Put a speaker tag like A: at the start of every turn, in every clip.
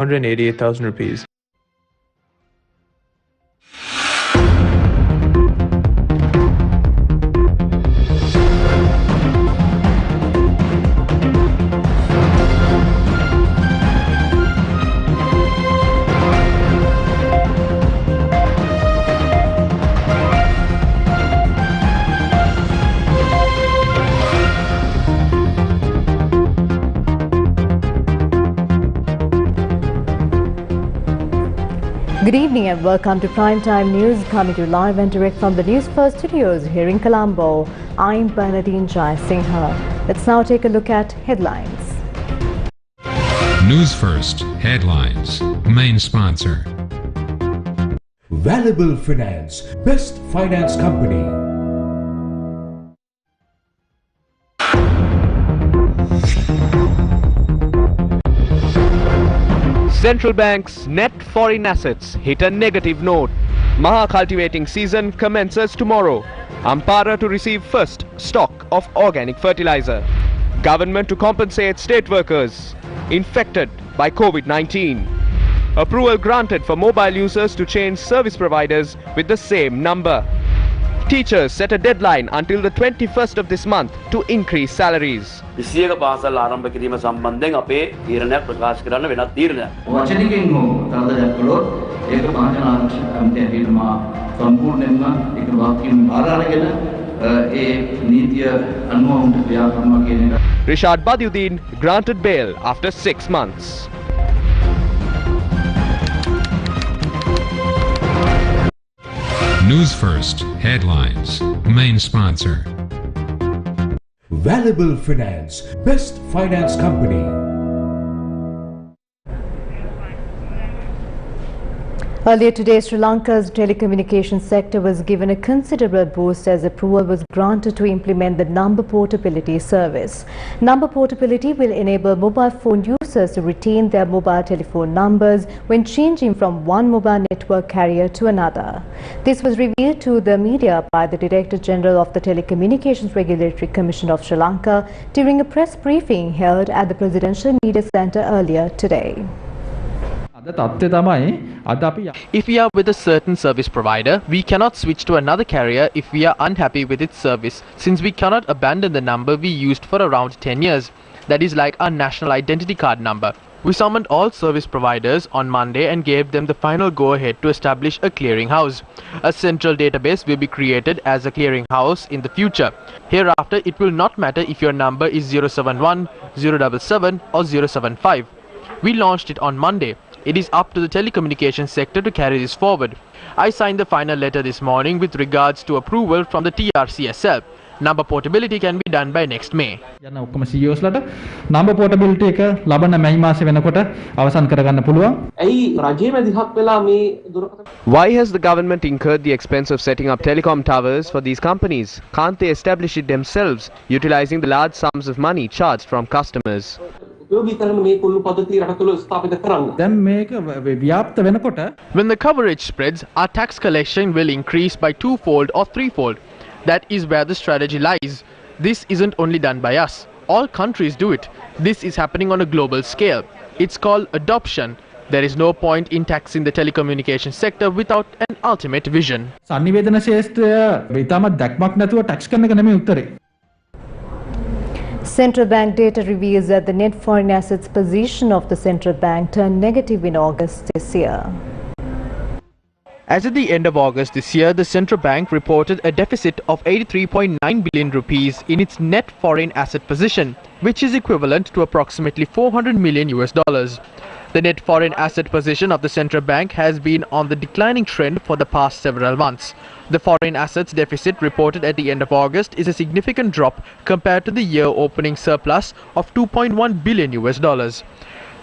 A: 188,000 rupees.
B: Good evening and welcome to Primetime News, coming to you live and direct from the Newsfirst studios here in Colombo. I'm Badudeen. Let's now take a look at headlines.
C: Newsfirst headlines. Main sponsor.
D: Valuable Finance, best finance company.
E: Central Bank's net foreign assets hit a negative note. Maha cultivating season commences tomorrow. Ampara to receive first stock of organic fertilizer. Government to compensate state workers infected by COVID-19. Approval granted for mobile users to change service providers with the same number. Teachers set a deadline until the 21st of this month to increase salaries. Badudeen granted bail after 6 months.
C: Newsfirst headlines. Main sponsor.
D: Valuable Finance, best finance company.
B: Earlier today, Sri Lanka's telecommunications sector was given a considerable boost as approval was granted to implement the number portability service. Number portability will enable mobile phone users to retain their mobile telephone numbers when changing from one mobile network carrier to another. This was revealed to the media by the Director General of the Telecommunications Regulatory Commission of Sri Lanka during a press briefing held at the Presidential Media Centre earlier today.
E: If we are with a certain service provider, we cannot switch to another carrier if we are unhappy with its service, since we cannot abandon the number we used for around 10 years. That is like our national identity card number. We summoned all service providers on Monday and gave them the final go-ahead to establish a clearinghouse. A central database will be created as a clearinghouse in the future. Hereafter, it will not matter if your number is 071, 077 or 075. We launched it on Monday. It is up to the telecommunications sector to carry this forward. I signed the final letter this morning with regards to approval from the TRCSL. Number portability can be done by next May.
F: Number portability එක ලබන මැයි මාසෙ වෙනකොට අවසන් කරගන්න පුළුවන්.
E: Why has the government incurred the expense of setting up telecom towers for these companies? Can't they establish it themselves, utilizing the large sums of money charged from customers? When the coverage spreads, our tax collection will increase by twofold or threefold. That is where the strategy lies. This isn't only done by us. All countries do it. This is happening on a global scale. It's called adoption. There is no point in taxing the telecommunications sector without an ultimate vision.
B: Central bank data reveals that the net foreign assets position of the central bank turned negative in August this year.
E: As at the end of August this year, the central bank reported a deficit of 83.9 billion rupees in its net foreign asset position, which is equivalent to approximately $400 million. The net foreign asset position of the central bank has been on the declining trend for the past several months. The foreign assets deficit reported at the end of August is a significant drop compared to the year opening surplus of $2.1 billion.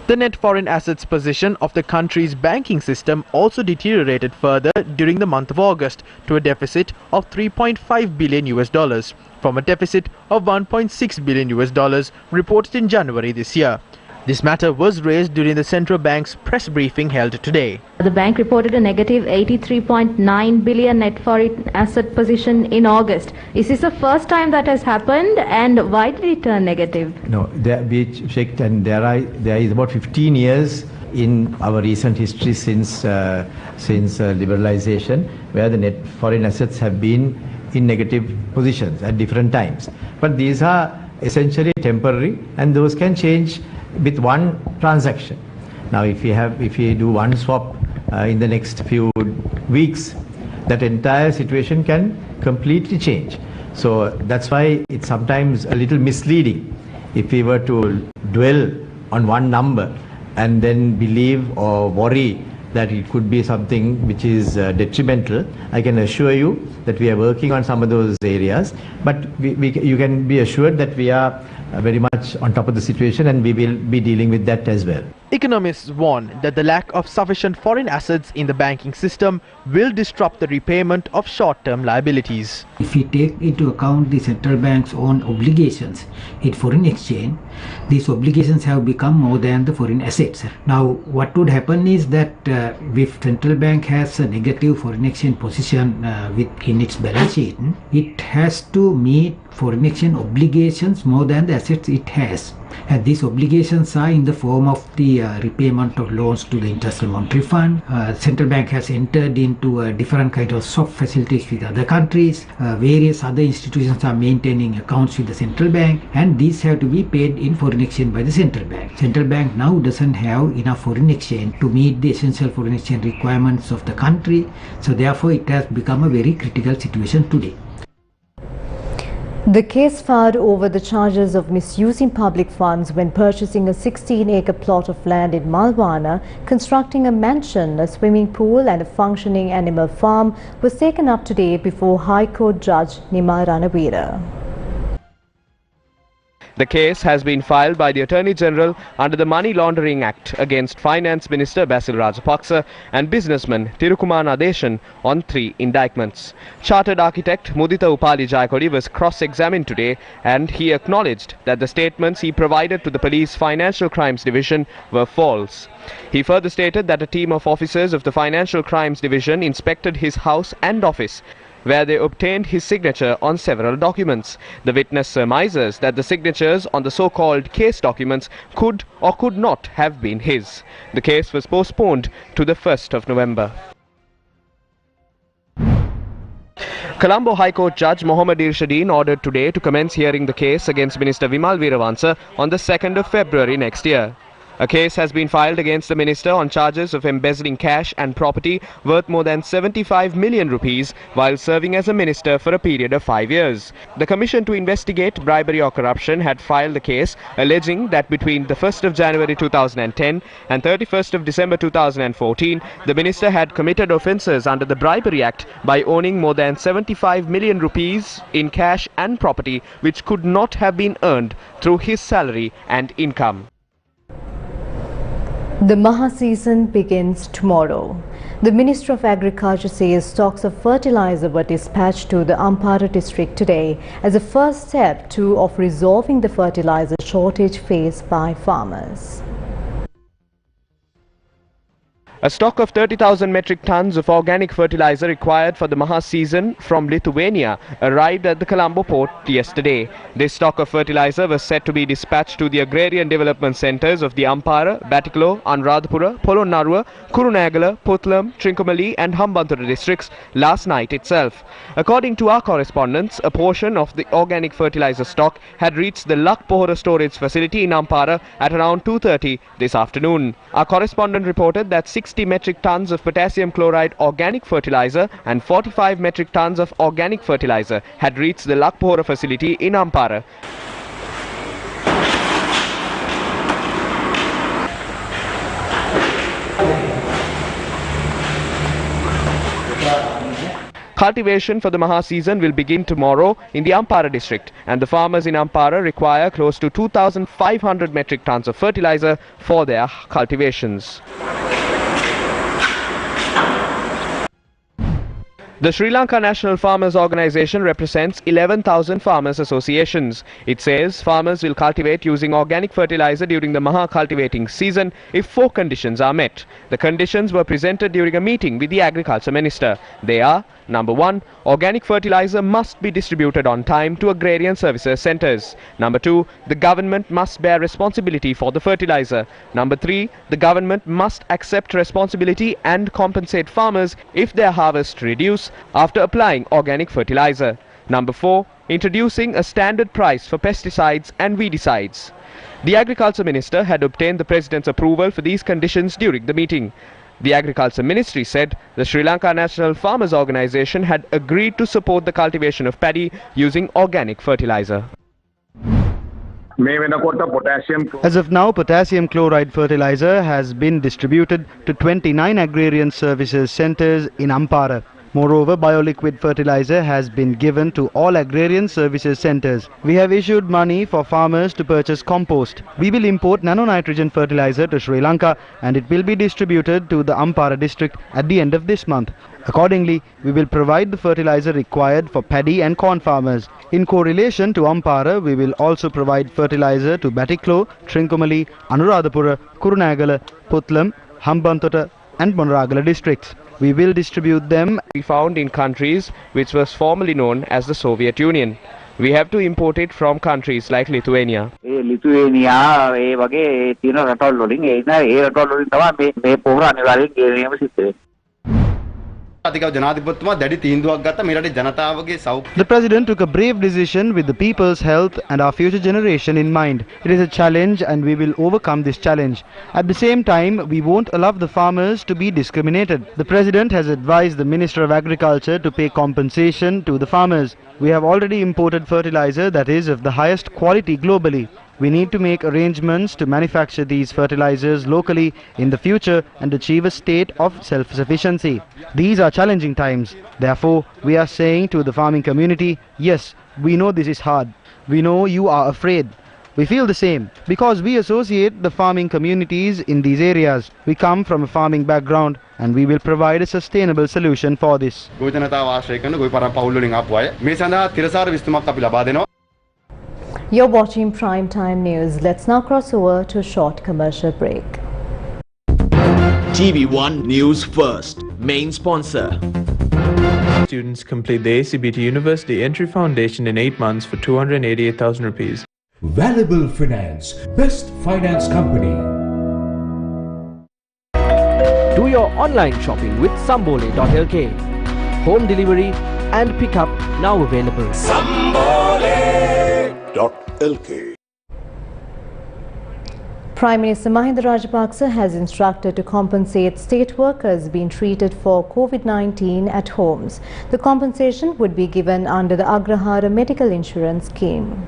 E: The net foreign assets position of the country's banking system also deteriorated further during the month of August to a deficit of $3.5 billion from a deficit of $1.6 billion reported in January this year. This matter was raised during the central bank's press briefing held today.
G: The bank reported a negative 83.9 billion net foreign asset position in August. Is this the first time that has happened, and why did it turn negative?
H: No, we checked, and there is about 15 years
A: in our recent history since liberalization, where the net foreign assets have been in negative positions at different times. But these are essentially temporary, and those can change with one transaction. Now, if we do one swap in the next few weeks, that entire situation can completely change. So that's why it's sometimes a little misleading if we were to dwell on one number and then believe or worry that it could be something which is detrimental. I can assure you that we are working on some of those areas, but you can be assured that we are very much on top of the situation, and we will be dealing with that as well.
E: Economists warn that the lack of sufficient foreign assets in the banking system will disrupt the repayment of short-term liabilities.
H: If we take into account the central bank's own obligations in foreign exchange, these obligations have become more than the foreign assets. Now, what would happen is that if central bank has a negative foreign exchange position in its balance sheet, it has to meet foreign exchange obligations more than the assets it has. And these obligations are in the form of the repayment of loans to the International Monetary Fund. Central bank has entered into different kind of soft facilities with other countries. Various other institutions are maintaining accounts with the central bank, and these have to be paid in foreign exchange by the central bank. Central bank now doesn't have enough foreign exchange to meet the essential foreign exchange requirements of the country. So therefore it has become a very critical situation today.
B: The case filed over the charges of misusing public funds when purchasing a 16-acre plot of land in Malwana, constructing a mansion, a swimming pool and a functioning animal farm was taken up today before High Court Judge Nima Ranavira.
I: The case has been filed by the Attorney General under the Money Laundering Act against Finance Minister Basil Rajapaksa and businessman Thirukumar Nadeshan on 3 indictments. Chartered architect Mudita Upali Jayakodi was cross-examined today, and he acknowledged that the statements he provided to the police Financial Crimes Division were false. He further stated that a team of officers of the Financial Crimes Division inspected his house and office, where they obtained his signature on several documents. The witness surmises that the signatures on the so-called case documents could or could not have been his. The case was postponed to the 1st of November. Colombo High Court Judge Mohammad Irshadeen ordered today to commence hearing the case against Minister Vimal Weerawansa on the 2nd of February next year. A case has been filed against the minister on charges of embezzling cash and property worth more than 75 million rupees while serving as a minister for a period of 5 years. The Commission to Investigate Bribery or Corruption had filed the case alleging that between the 1st of January 2010 and 31st of December 2014, the minister had committed offences under the Bribery Act by owning more than 75 million rupees in cash and property which could not have been earned through his salary and income.
B: The Maha season begins tomorrow. The Minister of Agriculture says stocks of fertilizer were dispatched to the Ampara district today as a first step of resolving the fertilizer shortage faced by farmers.
I: A stock of 30,000 metric tons of organic fertilizer required for the Maha season from Lithuania arrived at the Colombo port yesterday. This stock of fertilizer was set to be dispatched to the agrarian development centres of the Ampara, Batiklo, Anuradhapura, Polonnaruwa, Kurunegala, Putlam, Trincomalee and Hambantota districts last night itself. According to our correspondents, a portion of the organic fertilizer stock had reached the Lakpohora storage facility in Ampara at around 2:30 this afternoon. Our correspondent reported that 60 metric tons of potassium chloride organic fertilizer and 45 metric tons of organic fertilizer had reached the Lakpohora facility in Ampara. Cultivation for the Maha season will begin tomorrow in the Ampara district, and the farmers in Ampara require close to 2,500 metric tons of fertilizer for their cultivations. The Sri Lanka National Farmers Organisation represents 11,000 farmers associations. It says farmers will cultivate using organic fertilizer during the Maha cultivating season if 4 conditions are met. The conditions were presented during a meeting with the Agriculture Minister. They are: number 1, organic fertilizer must be distributed on time to agrarian services centres. Number 2, the government must bear responsibility for the fertilizer. Number 3, the government must accept responsibility and compensate farmers if their harvest reduce after applying organic fertilizer. Number 4, introducing a standard price for pesticides and weedicides. The Agriculture Minister had obtained the President's approval for these conditions during the meeting. The Agriculture Ministry said the Sri Lanka National Farmers Organisation had agreed to support the cultivation of paddy using organic fertilizer.
J: As of now, potassium chloride fertilizer has been distributed to 29 agrarian services centres in Ampara. Moreover, bioliquid fertilizer has been given to all agrarian services centres. We have issued money for farmers to purchase compost. We will import nano-nitrogen fertilizer to Sri Lanka and it will be distributed to the Ampara district at the end of this month. Accordingly, we will provide the fertilizer required for paddy and corn farmers. In correlation to Ampara, we will also provide fertilizer to Batiklo, Trincomalee, Anuradhapura, Kurunagala, Putlam, Hambantota and Monragala districts. We will distribute them.
I: We found in countries which was formerly known as the Soviet Union. We have to import it from countries like Lithuania.
J: The President took a brave decision with the people's health and our future generation in mind. It is a challenge and we will overcome this challenge. At the same time, we won't allow the farmers to be discriminated. The President has advised the Minister of Agriculture to pay compensation to the farmers. We have already imported fertilizer that is of the highest quality globally. We need to make arrangements to manufacture these fertilizers locally in the future and achieve a state of self-sufficiency. These are challenging times. Therefore, we are saying to the farming community, yes, we know this is hard. We know you are afraid. We feel the same because we associate the farming communities in these areas. We come from a farming background and we will provide a sustainable solution for this.
B: You're watching Primetime News. Let's now cross over to a short commercial break.
K: TV1 News First, main sponsor.
L: Students complete the ACBT University Entry Foundation in 8 months for 288,000 rupees.
D: Valuable Finance, best finance company.
M: Do your online shopping with Sambole.lk. Home delivery and pickup now available.
D: Sambole.lk.
B: Prime Minister Mahinda Rajapaksa has instructed to compensate state workers being treated for COVID-19 at homes. The compensation would be given under the Agrahara medical insurance scheme.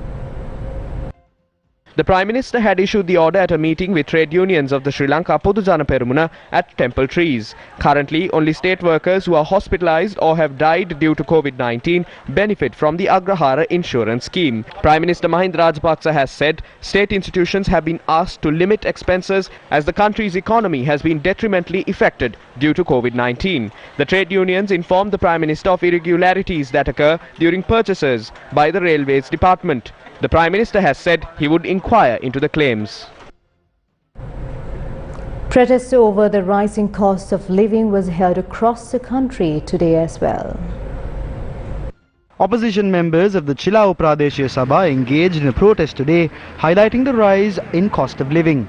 I: The Prime Minister had issued the order at a meeting with trade unions of the Sri Lanka Podujana Perumuna at Temple Trees. Currently, only state workers who are hospitalized or have died due to COVID-19 benefit from the Agrahara insurance scheme. Prime Minister Mahinda Rajapaksa has said state institutions have been asked to limit expenses as the country's economy has been detrimentally affected due to COVID-19. The trade unions informed the Prime Minister of irregularities that occur during purchases by the Railways Department. The Prime Minister has said he would inquire into the claims.
B: Protest over the rising cost of living was held across the country today as well.
J: Opposition members of the Chilao Pradeshya Sabha engaged in a protest today, highlighting the rise in cost of living.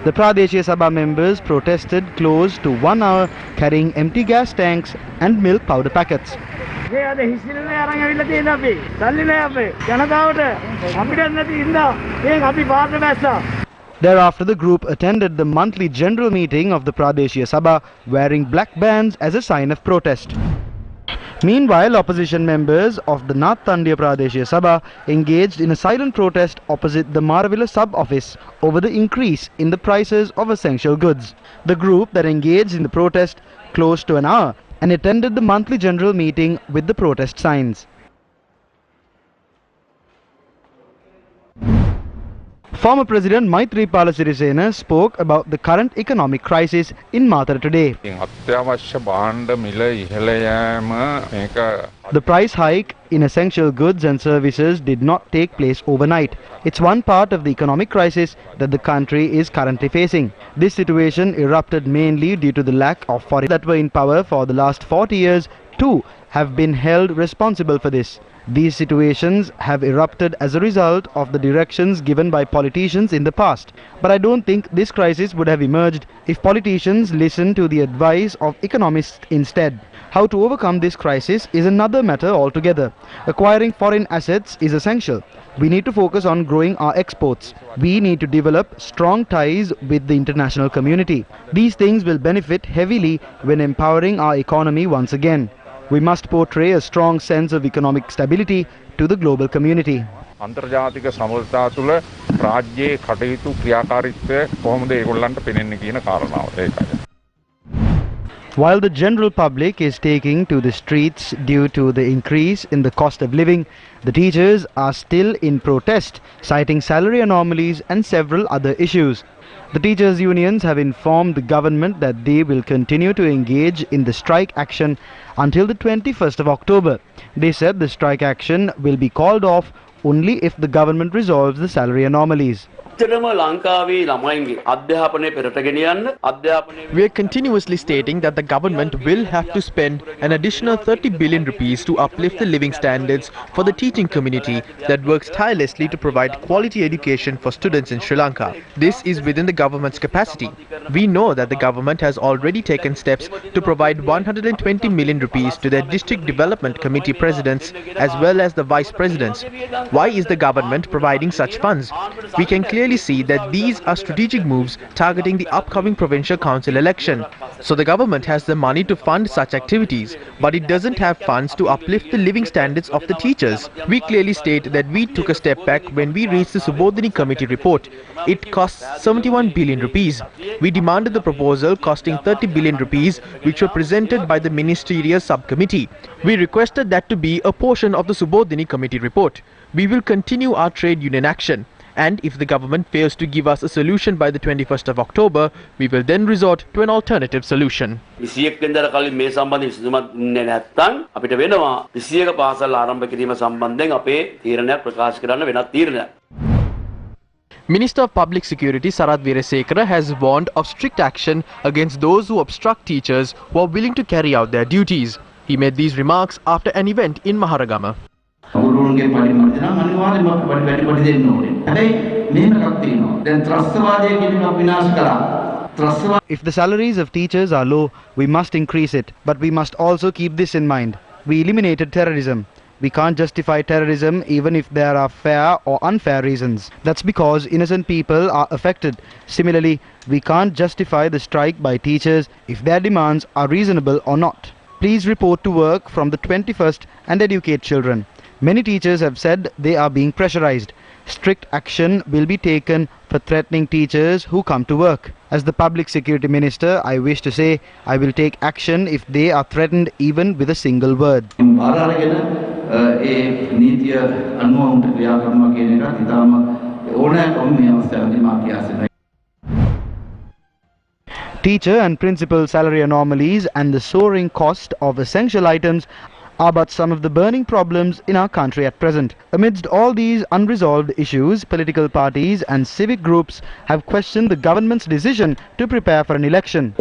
J: The Pradeshya Sabha members protested close to 1 hour, carrying empty gas tanks and milk powder packets. Thereafter, the group attended the monthly general meeting of the Pradeshya Sabha, wearing black bands as a sign of protest. Meanwhile, opposition members of the Nath Tandya Pradeshya Sabha engaged in a silent protest opposite the Maravilla sub-office over the increase in the prices of essential goods. The group that engaged in the protest close to an hour and attended the monthly general meeting with the protest signs. Former President Maithripala Sirisena spoke about the current economic crisis in Matara today. The price hike in essential goods and services did not take place overnight. It's one part of the economic crisis that the country is currently facing. This situation erupted mainly due to the lack of foreigners that were in power for the last 40 years too have been held responsible for this. These situations have erupted as a result of the directions given by politicians in the past. But I don't think this crisis would have emerged if politicians listened to the advice of economists instead. How to overcome this crisis is another matter altogether. Acquiring foreign assets is essential. We need to focus on growing our exports. We need to develop strong ties with the international community. These things will benefit heavily when empowering our economy once again. We must portray a strong sense of economic stability to the global community.
N: අන්තර්ජාතික සමගතා තුළ රාජ්‍යයේ කටයුතු ක්‍රියාකාරීත්වය කොහොමද ඒගොල්ලන්ට පෙනෙන්නේ කියන කාරණාව ඒකයි.
J: While the general public is taking to the streets due to the increase in the cost of living, the teachers are still in protest, citing salary anomalies and several other issues. The teachers' unions have informed the government that they will continue to engage in the strike action until the 21st of October. They said the strike action will be called off only if the government resolves the salary anomalies.
E: We are continuously stating that the government will have to spend an additional 30 billion rupees to uplift the living standards for the teaching community that works tirelessly to provide quality education for students in Sri Lanka. This is within the government's capacity. We know that the government has already taken steps to provide 120 million rupees to their district development committee presidents as well as the vice presidents. Why is the government providing such funds? We can clearly see that these are strategic moves targeting the upcoming provincial council election. So the government has the money to fund such activities, but it doesn't have funds to uplift the living standards of the teachers. We clearly state that we took a step back when we reached the Subodhini committee report. It costs 71 billion rupees. We demanded the proposal costing 30 billion rupees, which were presented by the ministerial subcommittee. We requested that to be a portion of the Subodhini committee report. We will continue our trade union action. And if the government fails to give us a solution by the 21st of October, we will then resort to an alternative solution. Minister of Public Security Sarath Weerasekara has warned of strict action against those who obstruct teachers who are willing to carry out their duties. He made these remarks after an event in Maharagama.
J: If the salaries of teachers are low, we must increase it, but we must also keep this in mind. We eliminated terrorism. We can't justify terrorism even if there are fair or unfair reasons. That's because innocent people are affected. Similarly, we can't justify the strike by teachers if their demands are reasonable or not. Please report to work from the 21st and educate children. Many teachers have said they are being pressurized. Strict action will be taken for threatening teachers who come to work. As the Public Security Minister, I wish to say I will take action if they are threatened even with a single word. Teacher and principal salary anomalies and the soaring cost of essential items are but some of the burning problems in our country at present. Amidst all these unresolved issues, political parties and civic groups have questioned the government's decision to prepare for an election.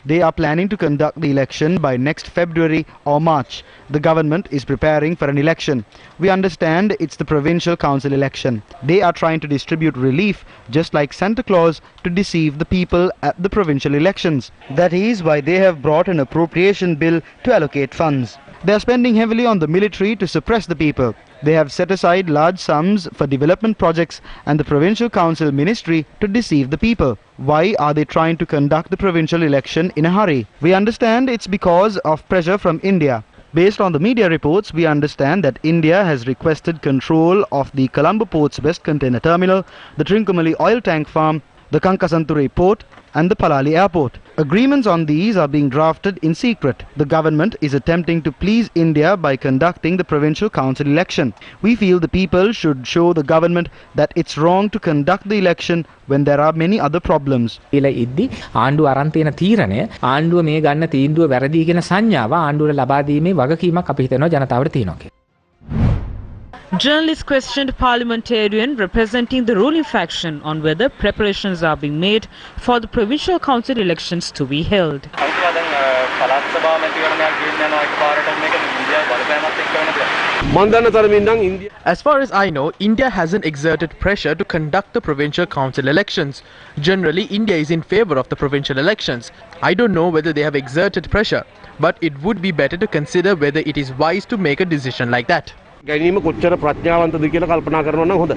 J: They are planning to conduct the election by next February or March. The government is preparing for an election. We understand it's the provincial council election. They are trying to distribute relief just like Santa Claus to deceive the people at the provincial elections. That is why they have brought an appropriation bill to allocate funds. They are spending heavily on the military to suppress the people. They have set aside large sums for development projects and the provincial council ministry to deceive the people. Why are they trying to conduct the provincial election in a hurry? We understand it's because of pressure from India. Based on the media reports, we understand that India has requested control of the Colombo Port's West Container Terminal, the Trincomalee oil tank farm, the Kankasanture port and the Palali airport. Agreements on these are being drafted in secret. The government is attempting to please India by conducting the provincial council election. We feel the people should show the government that it's wrong to conduct the election when there are many other problems.
O: ආණ්ඩුව අරන් තියෙන තීරණය ආණ්ඩුව මේ ගන්න තීන්දුව වැරදි කියන සංඥාව ආණ්ඩුවට ලබා දීමේ වගකීමක් අපි හිතනවා ජනතාවට තියෙනවා කියලා.
P: Journalists questioned parliamentarian representing the ruling faction on whether preparations are being made for the provincial council elections to be held.
E: As far as I know, India hasn't exerted pressure to conduct the provincial council elections. Generally, India is in favor of the provincial elections. I don't know whether they have exerted pressure, but it would be better to consider whether it is wise to make a decision like that.
Q: ගැනීම කොච්චර ප්‍රඥාවන්තද කියලා කල්පනා කරනවා නම් හොඳයි.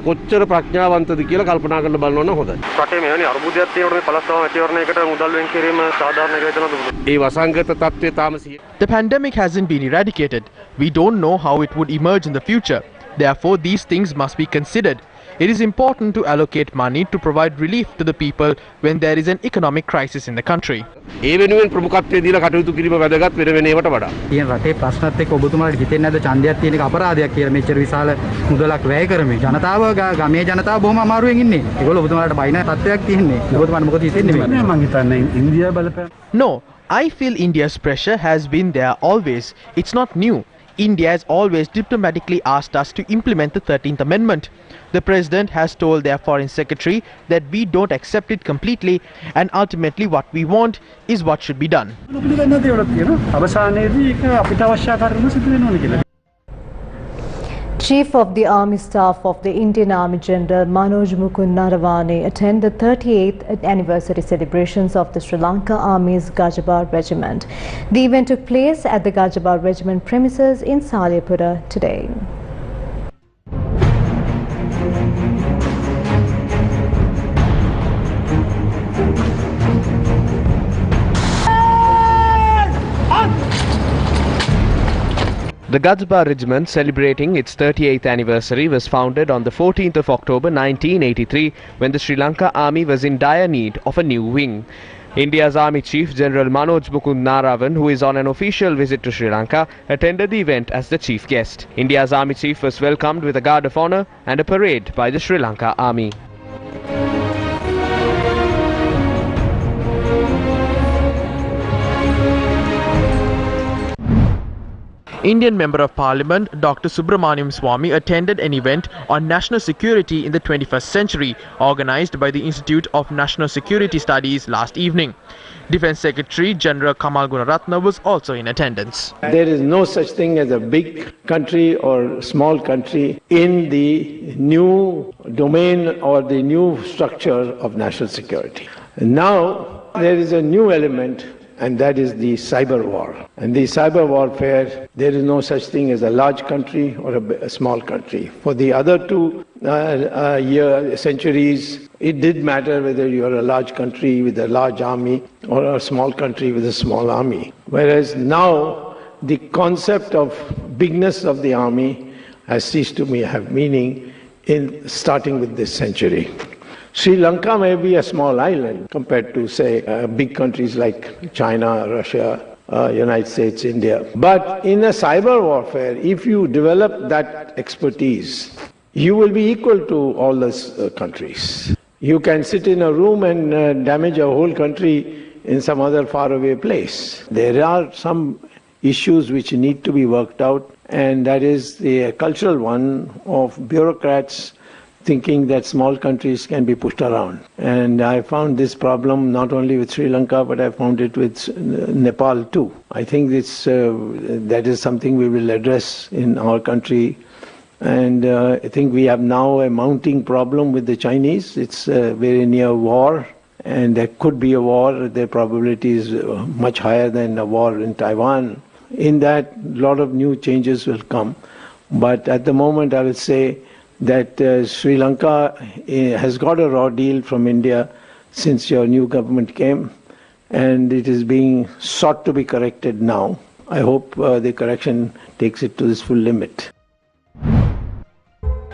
Q: කොච්චර ප්‍රඥාවන්තද කියලා කල්පනා කරලා බලනවා නම් හොඳයි. රටේ මෙවැනි අර්බුදයක් තියෙනකොට මේ පළස්තම මැතිවරණයකට මුදල් වෙන් කිරීම සාධාරණ එක වෙනවද? ඒ වසංගත තත්ත්වය තාම
E: The pandemic hasn't been eradicated. We don't know how it would emerge in the future. Therefore, these things must be considered. It is important to allocate money to provide relief to the people when there is an economic crisis in the country.
Q: ඒ වෙනුවෙන් ප්‍රමුඛත්වය දීලා කටයුතු කිරීම වැදගත් වෙන ඒවට වඩා.
R: තියෙන රටේ ප්‍රශ්නත් එක්ක ඔබතුමාට හිතෙන්නේ නැද්ද ඡන්දයක් තියෙන එක අපරාධයක් කියලා මෙච්චර විශාල මුදලක් වැය කරමින් ජනතාව ගමේ ජනතාව බොහොම අමාරුවෙන් ඉන්නේ. ඒගොල්ලෝ ඔබතුමාලට බයින තත්ත්වයක් තියෙන්නේ. ඔබතුමාට මොකද හිතෙන්නේ මේ? මම හිතන්නේ ඉන්දියා බලපෑම.
E: No, I feel India's pressure has been there always. It's not new. India has always diplomatically asked us to implement the 13th Amendment. The President has told their Foreign Secretary that we don't accept it completely and ultimately what we want is what should be done.
B: Chief of the Army Staff of the Indian Army General Manoj Mukund Naravane attended the 38th anniversary celebrations of the Sri Lanka Army's Gajabar Regiment. The event took place at the Gajabar Regiment premises in Salyapura today.
I: The Gajabar Regiment, celebrating its 38th anniversary, was founded on the 14th of October 1983 when the Sri Lanka Army was in dire need of a new wing. India's Army Chief General Manoj Mukund Naravan, who is on an official visit to Sri Lanka, attended the event as the chief guest. India's Army Chief was welcomed with a guard of honour and a parade by the Sri Lanka Army.
E: Indian Member of Parliament Dr. Subramaniam Swamy attended an event on national security in the 21st century organised by the Institute of National Security Studies last evening. Defence Secretary General Kamal Gunaratne was also in attendance.
S: There is no such thing as a big country or small country in the new domain or the new structure of national security. Now there is a new element, and that is the cyber war. And the cyber warfare, there is no such thing as a large country or a small country. For the other two centuries, it did matter whether you are a large country with a large army or a small country with a small army. Whereas now, the concept of bigness of the army has ceased to have meaning in starting with this century. Sri Lanka may be a small island compared to, say, big countries like China, Russia, United States, India. But in a cyber warfare, if you develop that expertise, you will be equal to all those countries. You can sit in a room and damage a whole country in some other faraway place. There are some issues which need to be worked out, and that is the cultural one of bureaucrats thinking that small countries can be pushed around. And I found this problem not only with Sri Lanka, but I found it with Nepal too. I think that is something we will address in our country. And I think we have now a mounting problem with the Chinese. It's very near war, and there could be a war. The probability is much higher than a war in Taiwan. In that, a lot of new changes will come. But at the moment, I will say that Sri Lanka has got a raw deal from India since your new government came, and it is being sought to be corrected now. I hope the correction takes it to its full limit.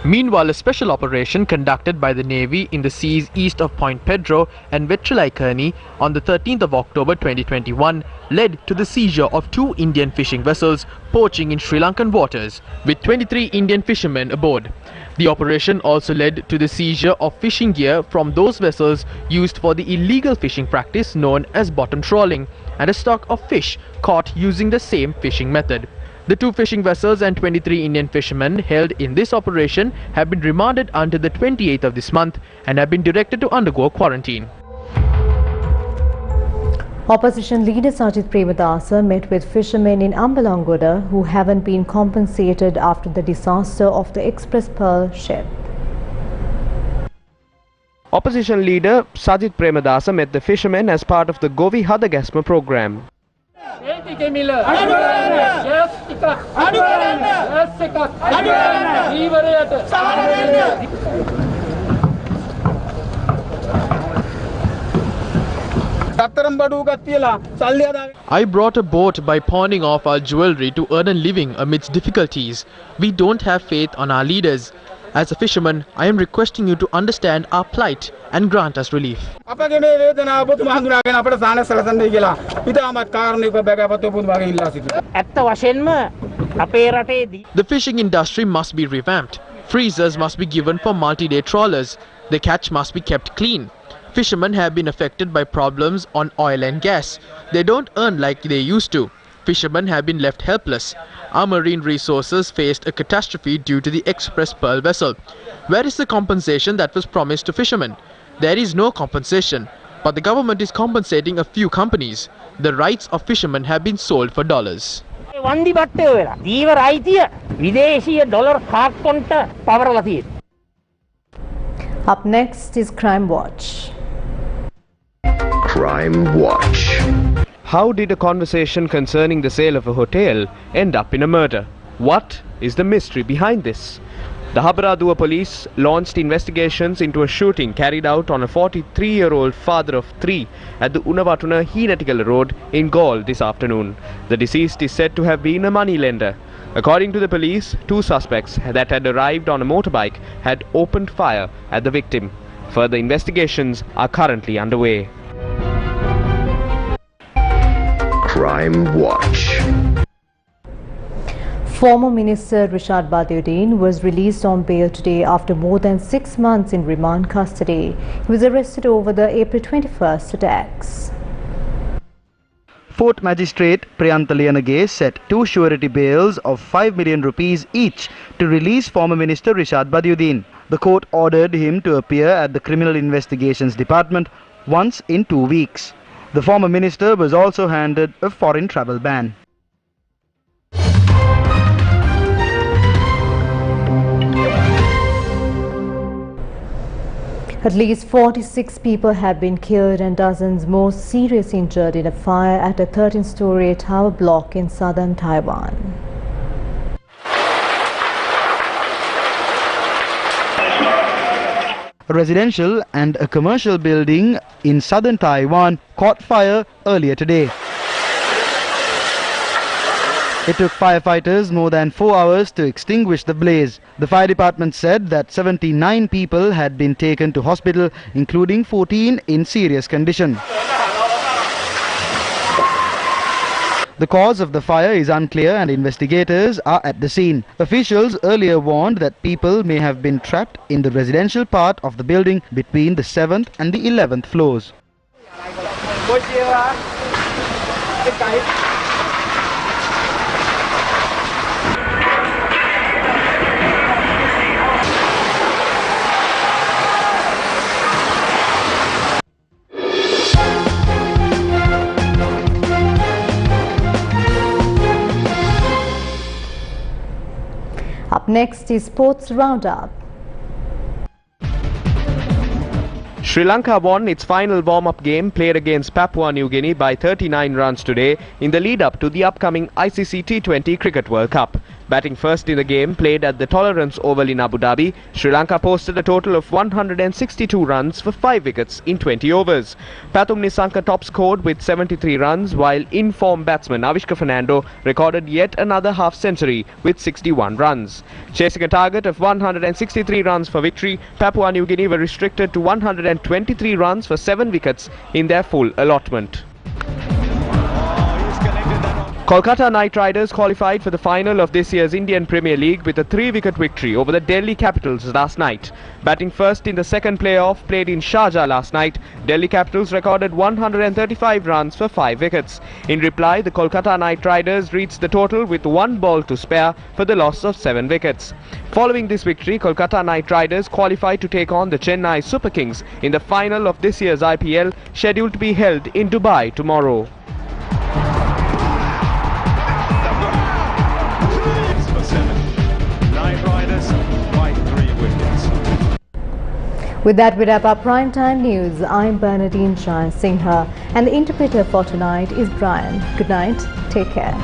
E: Meanwhile, a special operation conducted by the Navy in the seas east of Point Pedro and Vetrilaikerni on the 13th of October 2021 led to the seizure of 2 Indian fishing vessels poaching in Sri Lankan waters, with 23 Indian fishermen aboard. The operation also led to the seizure of fishing gear from those vessels used for the illegal fishing practice known as bottom trawling, and a stock of fish caught using the same fishing method. The 2 fishing vessels and 23 Indian fishermen held in this operation have been remanded until the 28th of this month and have been directed to undergo quarantine.
B: Opposition leader Sajith Premadasa met with fishermen in Ambalangoda who haven't been compensated after the disaster of the Express Pearl ship.
I: Opposition leader Sajith Premadasa met the fishermen as part of the Govi Hadagasma program.
E: I brought a boat by pawning off our jewelry to earn a living amidst difficulties. We don't have faith on our leaders. As a fisherman, I am requesting you to understand our plight and grant us relief. The fishing industry must be revamped. Freezers must be given for multi-day trawlers. The catch must be kept clean. Fishermen have been affected by problems on oil and gas. They don't earn like they used to. Fishermen have been left helpless. Our marine resources faced a catastrophe due to the Express Pearl vessel. Where is the compensation that was promised to fishermen? There is no compensation, but the government is compensating a few companies. The rights of fishermen have been sold for dollars.
B: Up next is Crime Watch.
I: Crime Watch. How did a conversation concerning the sale of a hotel end up in a murder? What is the mystery behind this? The Habaradua police launched investigations into a shooting carried out on a 43-year-old father of 3 at the Unawatuna Heenatikala Road in Galle this afternoon. The deceased is said to have been a moneylender. According to the police, 2 suspects that had arrived on a motorbike had opened fire at the victim. Further investigations are currently underway. Crime Watch.
B: Former Minister Badudeen was released on bail today after more than 6 months in remand custody. He was arrested over the April 21st attacks.
J: Fort Magistrate Priyantha Liyanage set 2 surety bails of 5 million rupees each to release former Minister Badudeen. The court ordered him to appear at the Criminal Investigations Department once in 2 weeks. The former minister was also handed a foreign travel ban.
B: At least 46 people have been killed and dozens more seriously injured in a fire at a 13-story tower block in southern Taiwan.
J: A residential and a commercial building in southern Taiwan caught fire earlier today. It took firefighters more than 4 hours to extinguish the blaze. The fire department said that 79 people had been taken to hospital, including 14 in serious condition. The cause of the fire is unclear and investigators are at the scene. Officials earlier warned that people may have been trapped in the residential part of the building between the 7th and the 11th floors.
B: Up next is Sports Roundup.
I: Sri Lanka won its final warm-up game played against Papua New Guinea by 39 runs today in the lead-up to the upcoming ICC T20 Cricket World Cup. Batting first in the game played at the Tolerance Oval in Abu Dhabi, Sri Lanka posted a total of 162 runs for 5 wickets in 20 overs. Pathum Nissanka top scored with 73 runs, while in-form batsman Avishka Fernando recorded yet another half-century with 61 runs. Chasing a target of 163 runs for victory, Papua New Guinea were restricted to 123 runs for 7 wickets in their full allotment. Kolkata Knight Riders qualified for the final of this year's Indian Premier League with a 3-wicket victory over the Delhi Capitals last night. Batting first in the second playoff played in Sharjah last night, Delhi Capitals recorded 135 runs for 5 wickets. In reply, the Kolkata Knight Riders reached the total with 1 ball to spare for the loss of 7 wickets. Following this victory, Kolkata Knight Riders qualified to take on the Chennai Super Kings in the final of this year's IPL, scheduled to be held in Dubai tomorrow.
B: With that, we wrap up Primetime News. I'm Badudeen Singha, and the interpreter for tonight is Brian. Good night. Take care.